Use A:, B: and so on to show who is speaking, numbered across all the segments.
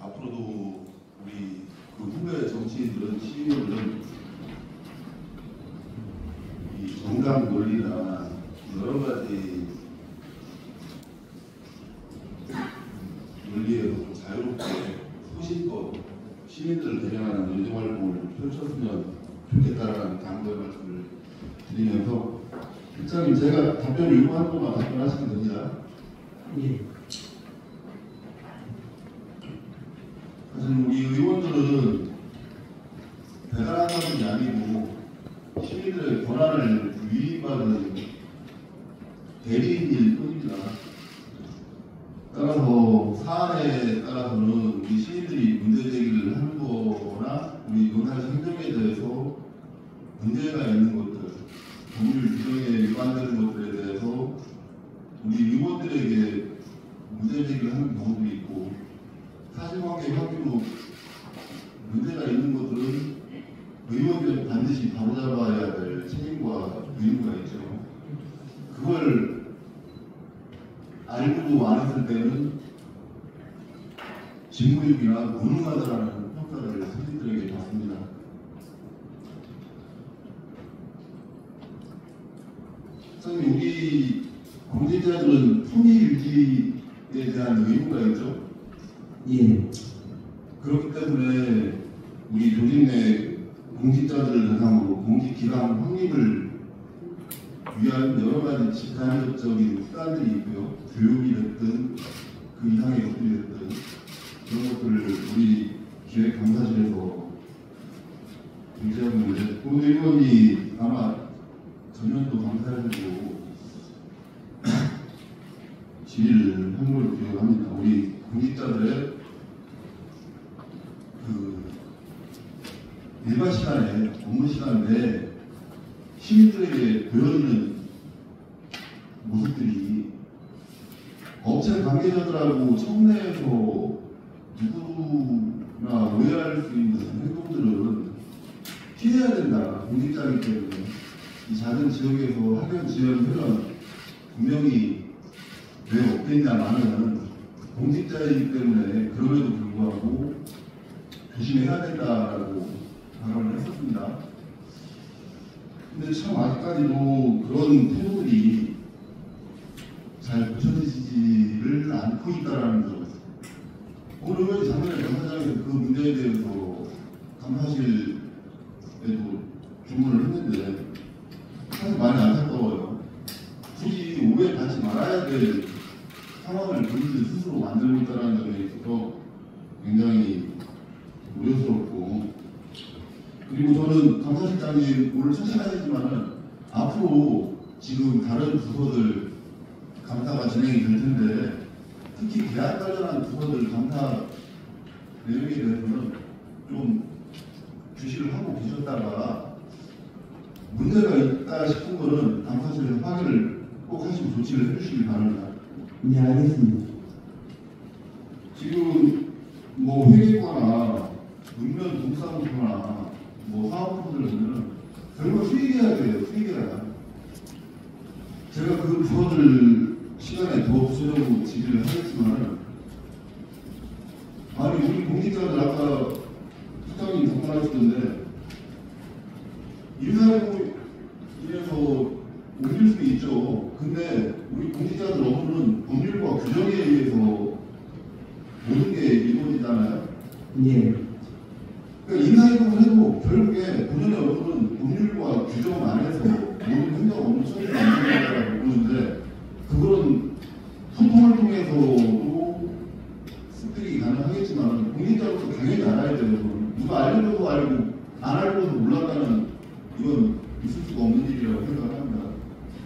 A: 앞으로도 우리 그 후배 정치인들은 시민들은 이 정당 논리나 여러 가지 논리에서 좀 자유롭게 소신껏 시민들을 대변하는 운동활동을 펼쳤으면 좋겠다라는 당부의 말씀을 드리면서 실장님 제가 답변 요구하는 것만 답변하시면 됩니다.
B: 예.
A: 사실 우리 의원들은 대단한 사람이 아니고 시민들의 권한을 위임받은 대리인일 뿐입니다. 따라서 사안에 따라서는 우리 시민들이 문제 제기를 하는 거나 우리 용산 행정에 대해서 문제가 있는 것들, 법률 규정에 위반되는 것들에 대해서 우리 의원들에게 문제 제기를 하는 경우도 있고 사실관계 확인으로 문제가 있는 것들은 의원들은 반드시 바로잡아야 될 책임과 의무가 있죠. 그걸 알고도 안 했을 때는 직무유기나 무능하다라는 평가를 시민들에게 받습니다. 선생님, 우리 공직자들은 품위유지에 대한 의무가 있죠.
B: 예.
A: 그렇기 때문에 우리 조직 내 공직자들을 대상으로 공직기강 확립을 위한 여러 가지 집단적인 수단들이 있고요. 교육이 됐든 그 이상의 것들이 됐든 그런 것들을 우리 기획감사실에서 중재하고 있는데 본 의원이 아마 전년도 감사해주고 질의를 한 걸로 기억합니다. 우리 공직자들의 그 일반 시간에 업무 시간 내에 시민들에게 보여주는 모습들이 업체 관계자들하고 청내에서 누구나 오해할 수 있는 행동들은 피해야 된다. 공직자이기 때문에 이 작은 지역에서 학연 지연 회원 분명히 왜 없겠냐마는 공직자이기 때문에 그럼에도 불구하고 조심해야 된다라고 발언을 했었습니다. 근데 참 아직까지도 그런 태도들이 잘 고쳐지지를 않고 있다라는 점. 오늘 의원이 작년에 감사장에서 그 문제에 대해서 감사실에도 주문을 했는데 사실 많이 안타까워요. 굳이 오해받지 말아야 될 상황을 본인들 스스로 만들고 있다는 점에 있어서 굉장히 우려스럽고, 그리고 저는 감사실장님 오늘 첫 시간이지만은 앞으로 지금 다른 부서들 감사가 진행이 될 텐데 특히 계약 관련한 부서들 감사 내용에 대해서는 좀 주시를 하고 계셨다가 문제가 있다 싶은 거는 감사실에서 확인을 꼭 하시고 조치를 해주시기 바랍니다.
B: 네, 알겠습니다.
A: 지금 뭐 회계과나 읍면 동사무소나 뭐 사업부들 보면은 결국 수의계약이에요. 수의계약. 제가 그 부서들 시간에 더 구체적으로 질의를 하겠지만, 아니 우리 공직자들 아까 부장님 답변하셨던데 인사회의에서 올릴 수도 있죠. 근데 우리 공직자들 업무는 법률과 규정에 의해서 모든 게 이루어지잖아요.
B: 예.
A: 그러니까 인사이동을 해도 결국에 본연의 업무는 법률과 규정 안에서 모든 행정 업무 처리를 안된다고 보는데, 그거는 소통을 통해서도 습득이 가능하겠지만 공직자로서 당연히 알아야 돼요. 누가 알려줘도 알고 안 알려줘도 몰랐다는 이건 있을 수가 없는 일이라고 생각을 합니다.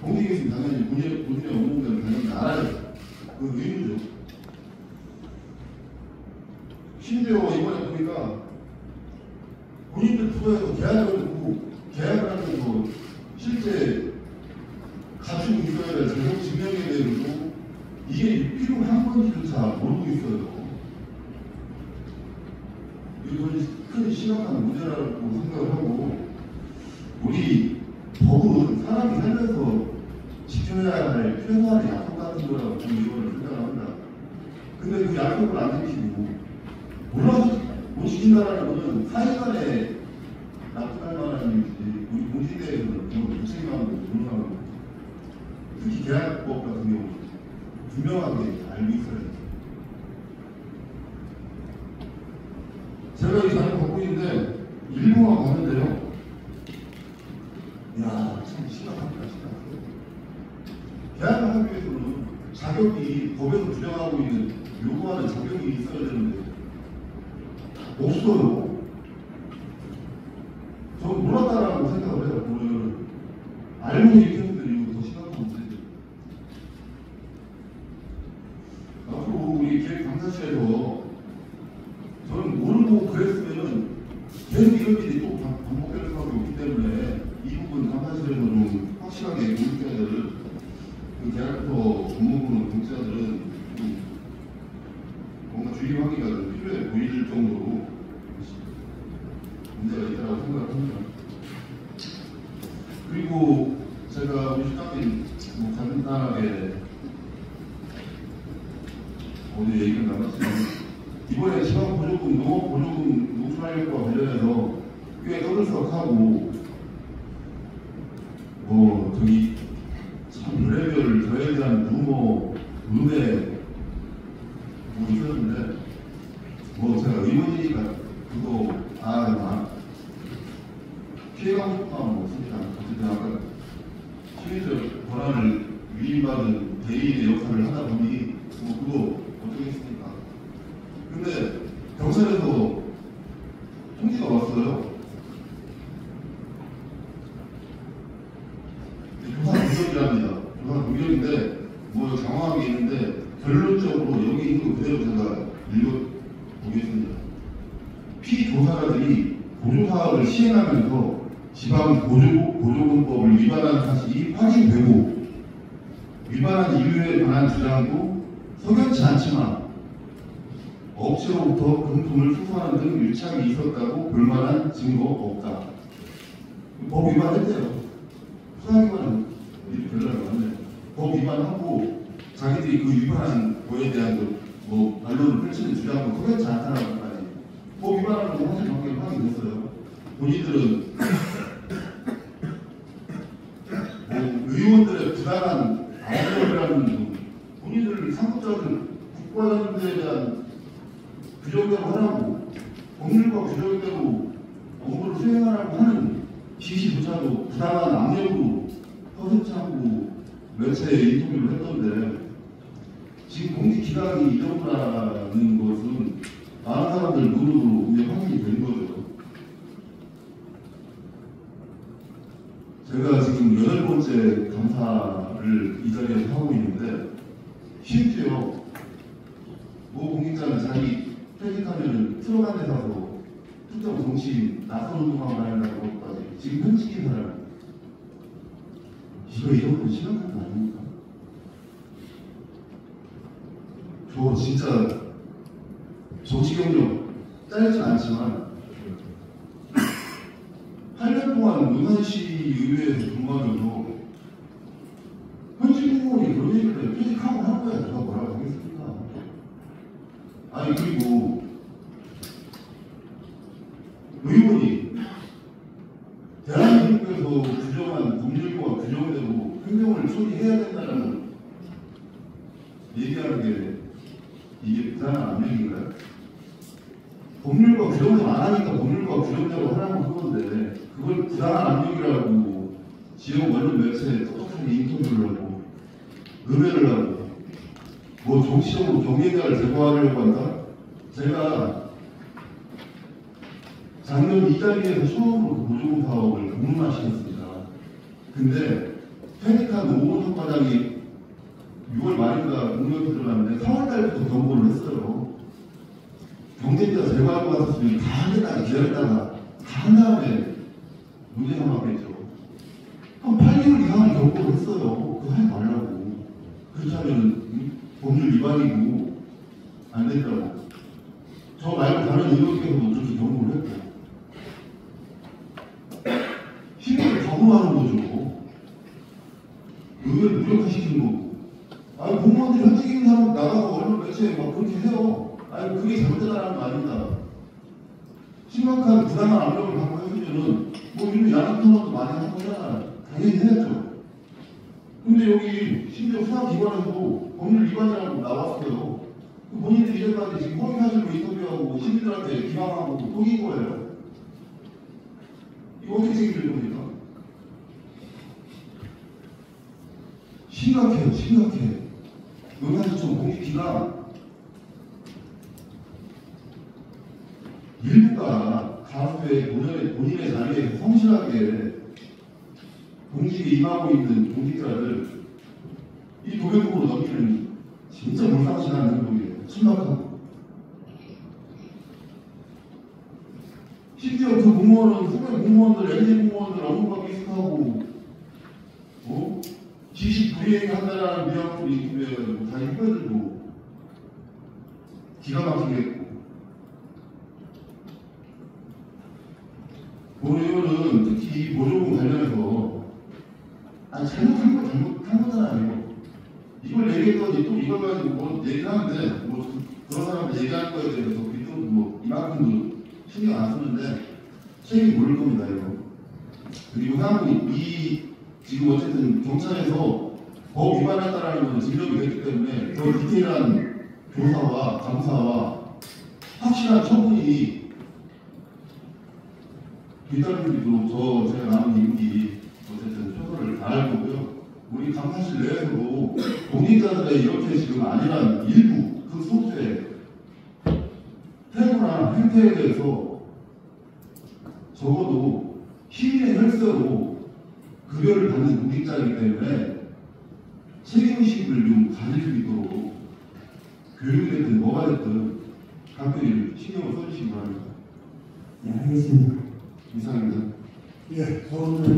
A: 공직에서 당연히 본인의 업무는 당연히 알아야 돼요. 그건 의무죠. 심지어 이번에 보니까 본인들 부서에서 계약을 듣고 계약을 하면서 실제 갖추고 있어야 될 재정 증명에 대해서도 이게 필요한 건지조차 모르고 있어요. 이건 큰 심각한 문제라고 생각을 하고, 우리 법은 사람이 살면서 지켜야 할 최소한의 약속 같은 거라고 저는 이거를 생각합니다. 근데 그 약속을 안 지키고 지킨다라는 것은 사회간에 납득할 만한 일이지 우리 공직대에서는 그걸 무책임하고 불능하고 특히 계약법 같은 경우 분명하게 알고 있어야 돼요. 제가 이 자리 갖고 있는데 일부만 가는데요. 이야, 참 심각합니다. 계약을 하기 위해서는 자격이 법에서 규정하고 있는 요구하는 자격이 있어야 되는데 없어요. 저는 몰랐다라고 생각을 해요. 보면 알고 이렇게 했는데 더 심각한 문제죠. 앞으로 우리 기획감사실에서 저는 모르고 그랬으면은 계속 이런 일이 또 반복될 수밖에 없기 때문에 이 부분 감사실에서 좀 확실하게 공직자들은 그 계약부터 법무부는 공직자들은 뭔가 주의하기가 좀 필요해 보일 정도로 문제가 있다고 생각을 합니다. 그리고 제가 우리 시장님 뭐 간단하게 오늘 얘기를 나눴지만 이번에 지방보조금, 농업보조금 노출하려고 관련해서 꽤 떠들썩하고 저기 참 별의별 저에 대한 루머, 음해 있었는데 제가 의원이니까 그거 피해가고 싶은 마음은 없습니다. 어쨌든 아까 시민적 권한을 위임받은 대의의 역할을 하다 보니 그거 어쩌겠습니까? 근데 경찰에서 통지가 왔어요. 조사 동결이랍니다. 조사 동결인데 장황하게 있는데 결론적으로 여기 있는 거 그대로 제가 읽어보겠습니다. 피조사자들이 보조사업을 시행하면서 지방보조금법을 위반한 사실이 확인되고 위반한 이유에 관한 주장도 석연치 않지만 업체로부터 금품을 수수하는 등 밀착이 있었다고 볼만한 증거가 없다. 법 위반했대요. 수사기관은 이렇게 결론을 왔네요. 법 위반하고 자기들이 그 위반한 거에 대한 반론을 펼치는 주장도 석연치 않다는 것까지 법 위반하는 거 사실 관계가 확인됐어요. 본인들은 의원들의 부당한 압력이라는 본인들 상급자들 국가자들에 대한 규정대로 하라고 법률과 규정대로 업무를 수행하라고 하는 지시조차도 부당한 압력으로 허세차고 매체에 인터뷰를 했던데 지금 공직기강이 이 정도라는 것은 많은 사람들 눈으로 이제 확인이 된 거죠. 제가 지금 8번째 감사를 이 자리에서 하고 있는데 심지어 공직자는 자기 퇴직하면 트럭 안에 사서 특정 정치인 나선 운동하고 다닌다는 것까지 지금 현직인 사람 이거 이 정도 심각한 거 아닙니까? 저 진짜 정치 경력 짧진 않지만 8년 동안 문산시 의회에서 근무하면서 현직 공무원이 그런 얘기를 해요. 퇴직하고 할 거야. 누가 뭐라고 하겠습니까? 아니 그리고 의원이 대한민국에서 규정한 법률과 규정대로 행정을 처리해야 된다는 얘기하는 게 이게 부당한 압력인가요? 법률과 규정대로 안 하니까 법률과 규정대로 하라고 그건데 그걸 부당한 압력이라고 지역 언론 매체에 똑똑하게 인터뷰를 하고 음해를 하고 정치적으로 경쟁자를 제거하려고 한다? 제가 작년 이 자리에서 처음으로 그 보조금 사업을 공론화시켰습니다. 근데 페니칸 오원석 과장이 6월 말인가 공격이 들어갔는데 4월달부터 경고를 했어요. 경쟁자 제거할 것 같았으면 다 한 개까지 기다렸다가 다 한 다음에 문제 삼았겠죠. 한 8개월 이상을 경고를 했어요. 그거 하지 말라고. 그렇지 않으면 법률 위반이고 안 된다고. 저 말고 다른 의원께서도 그렇게 경고를 했고. 힘을 거부하는 거죠. 의회를 무력화시키는 거고. 아니 공무원들 현직 있는 사람 나가서 언론 매체에 막 그렇게 해요. 아니 그게 잘못되다라는 거 아닙니다. 심각한 부당한 압력을 받고 했으면은 뭐 이런 야당 토론도 많이 한 거잖아요. 당연히 해야죠. 근데 여기 심지어 수사기관에서도 법률 위반이라고 나왔어요. 본인들이 이제까지 지금 허위사실로 인터뷰하고 시민들한테 기망하고 속인 거예요. 이거 어떻게 책임질 겁니까? 심각해요, 심각해. 영상시청 공익기가 일부가 가수의 본인의 자리에 성실하게 공직에 임하고 있는 공직자를 이 도배국으로 넘기는 진짜 몰상식한 행동이에요. 심각하고. 심지어 그 공무원은 후배 공무원들, NG 공무원들 업무가 비슷하고 지시 불이행한다라는 뉘앙스로 인터뷰해가지고 자기 후배들도 기가 막히게 했고 오늘 의원은 특히 이 보조금 관련해서 잘못한 거잖아요. 이걸 얘기했더니 또 이걸 가지고 뭐 얘기하는데 뭐 그런 사람들 얘기하는 거에 대해서 우리도 뭐 이만큼도 신경 안 쓰는데 책임 물을 겁니다 이거. 그리고 이 지금 어쨌든 경찰에서 법 위반했다라는 것은 진정이 됐기 때문에 더 디테일한 조사와 감사와 확실한 처분이 뒤따를 수 있도록 제가 남은 임기 어쨌든 최선을 다할 거고요. 우리 감사실 내에서도 공직자들의 이렇게 지금 아니란 일부 그 소수의 태도나 행태에 대해서 적어도 시민의 혈세로 급여를 받는 공직자이기 때문에 책임의식을 좀 가질 수 있도록 교육이 됐든 뭐가 됐든 각별히 신경을 써주시기 바랍니다.
B: 네, 알겠습니다.
A: 이상입니다.
B: 예, 오늘